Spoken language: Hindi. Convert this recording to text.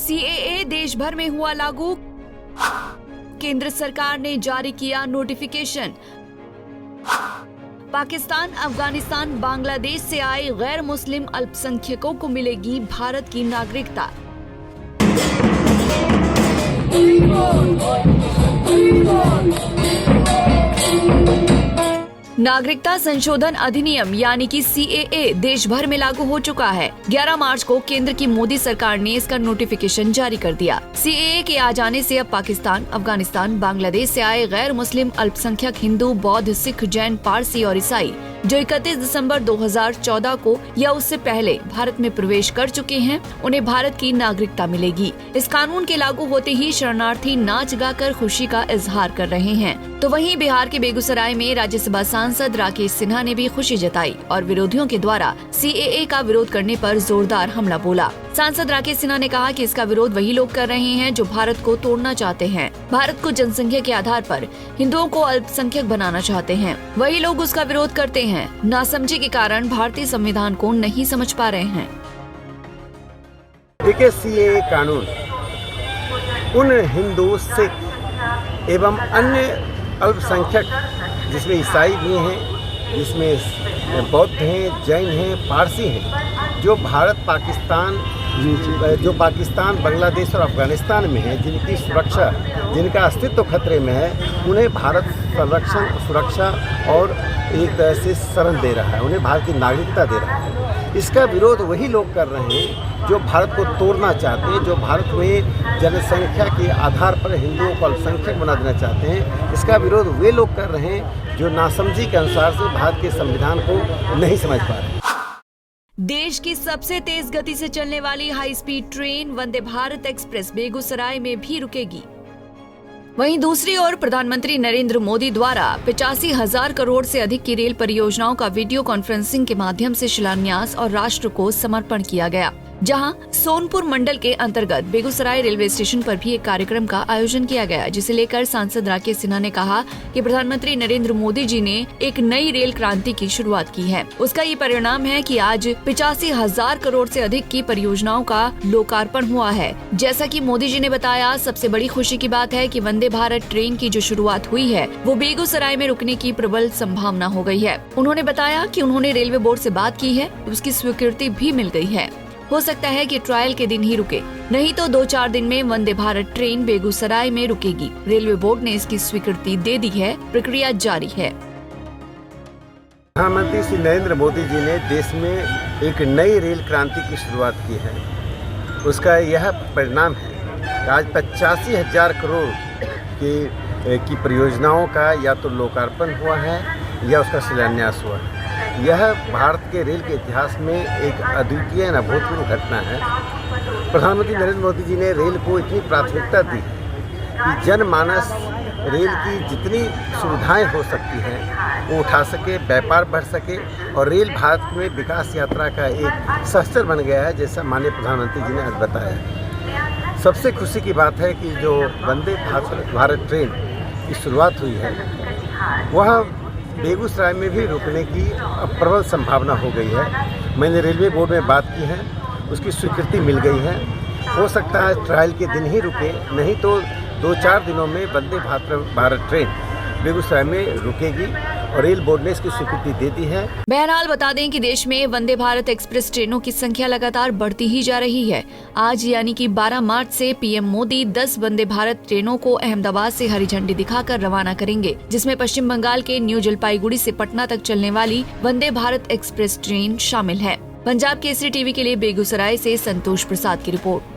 सीएए देश भर में हुआ लागू, केंद्र सरकार ने जारी किया नोटिफिकेशन। पाकिस्तान, अफगानिस्तान, बांग्लादेश से आए गैर मुस्लिम अल्पसंख्यकों को मिलेगी भारत की नागरिकता। नागरिकता संशोधन अधिनियम यानी कि सीएए देश भर में लागू हो चुका है। 11 मार्च को केंद्र की मोदी सरकार ने इसका नोटिफिकेशन जारी कर दिया। सीएए के आ जाने से अब पाकिस्तान, अफगानिस्तान, बांग्लादेश से आए गैर मुस्लिम अल्पसंख्यक हिंदू, बौद्ध, सिख, जैन, पारसी और ईसाई जो 31 दिसंबर 2014 को या उससे पहले भारत में प्रवेश कर चुके हैं, उन्हें भारत की नागरिकता मिलेगी। इस कानून के लागू होते ही शरणार्थी नाच गाकर खुशी का इजहार कर रहे हैं। तो वहीं बिहार के बेगूसराय में राज्यसभा सांसद राकेश सिन्हा ने भी खुशी जताई और विरोधियों के द्वारा सीएए का विरोध करने पर जोरदार हमला बोला। सांसद राकेश सिन्हा ने कहा कि इसका विरोध वही लोग कर रहे हैं जो भारत को तोड़ना चाहते हैं। भारत को जनसंख्या के आधार पर हिंदुओं को अल्पसंख्यक बनाना चाहते हैं। वही लोग उसका विरोध करते हैं। नासमझी के कारण भारतीय संविधान को नहीं समझ पा रहे हैं। देखिए, सीएए कानून उन हिंदू, सिख एवं अन्य अल्पसंख्यक, जिसमें ईसाई भी हैं, जिसमें बौद्ध हैं, जैन हैं, पारसी हैं, जो पाकिस्तान, बांग्लादेश और अफगानिस्तान में है, जिनकी सुरक्षा, जिनका अस्तित्व खतरे में है, उन्हें भारत संरक्षण, सुरक्षा और एक तरह से शरण दे रहा है, उन्हें भारत की नागरिकता दे रहा है। इसका विरोध वही लोग कर रहे हैं जो भारत को तोड़ना चाहते हैं, जो भारत में जनसंख्या के आधार पर हिंदुओं को अल्पसंख्यक बना देना चाहते हैं। इसका विरोध वे लोग कर रहे हैं जो नासमझी के अनुसार से भारत के संविधान को नहीं समझ पा रहे हैं। देश की सबसे तेज गति से चलने वाली high speed train Vande Bharat express Begusarai में भी रुकेगी। वहीं दूसरी ओर प्रधानमंत्री नरेंद्र मोदी द्वारा 85,000 करोड़ से अधिक की रेल परियोजनाओं का वीडियो कॉन्फ्रेंसिंग के माध्यम से शिलान्यास और राष्ट्र को समर्पण किया गया, जहां सोनपुर मंडल के अंतर्गत बेगूसराय रेलवे स्टेशन पर भी एक कार्यक्रम का आयोजन किया गया, जिसे लेकर सांसद राकेश सिन्हा ने कहा कि प्रधानमंत्री नरेंद्र मोदी जी ने एक नई रेल क्रांति की शुरुआत की है। उसका ये परिणाम है कि आज 85,000 करोड़ से अधिक की परियोजनाओं का लोकार्पण हुआ है। जैसा कि मोदी जी ने बताया, सबसे बड़ी खुशी की बात है कि वंदे भारत ट्रेन की जो शुरुआत हुई है वो बेगूसराय में रुकने की प्रबल संभावना हो गई है। उन्होंने बताया कि उन्होंने रेलवे बोर्ड से बात की है, उसकी स्वीकृति भी मिल गई है। हो सकता है कि ट्रायल के दिन ही रुके, नहीं तो 2-4 दिन में वंदे भारत ट्रेन बेगूसराय में रुकेगी। रेलवे बोर्ड ने इसकी स्वीकृति दे दी है, प्रक्रिया जारी है। प्रधानमंत्री श्री नरेंद्र मोदी जी ने देश में एक नई रेल क्रांति की शुरुआत की है। उसका यह परिणाम है कि आज 85,000 करोड़ की परियोजनाओं का या तो लोकार्पण हुआ है या उसका शिलान्यास हुआ है। यह भारत के रेल के इतिहास में एक अद्वितीय अभूतपूर्व घटना है। प्रधानमंत्री नरेंद्र मोदी जी ने रेल को इतनी प्राथमिकता दी कि जनमानस रेल की जितनी सुविधाएं हो सकती हैं वो उठा सके, व्यापार बढ़ सके और रेल भारत में विकास यात्रा का एक सहस्त्र बन गया है, जैसा माननीय प्रधानमंत्री जी ने आज बताया। सबसे खुशी की बात है कि जो वंदे भारत ट्रेन की शुरुआत हुई है वह बेगूसराय में भी रुकने की प्रबल संभावना हो गई है। मैंने रेलवे बोर्ड में बात की है, उसकी स्वीकृति मिल गई है। हो सकता है ट्रायल के दिन ही रुके, नहीं तो 2-4 दिनों में वंदे भारत ट्रेन बेगूसराय में रुकेगी और रेल बोर्ड ने इसकी स्वीकृति दे दी है। बहरहाल बता दें कि देश में वंदे भारत एक्सप्रेस ट्रेनों की संख्या लगातार बढ़ती ही जा रही है। आज यानी कि 12 मार्च से पीएम मोदी 10 वंदे भारत ट्रेनों को अहमदाबाद से हरी झंडी दिखाकर रवाना करेंगे, जिसमें पश्चिम बंगाल के न्यू जलपाईगुड़ी से पटना तक चलने वाली वंदे भारत एक्सप्रेस ट्रेन शामिल है। पंजाब केसरी टीवी के लिए बेगूसराय से संतोष प्रसाद की रिपोर्ट।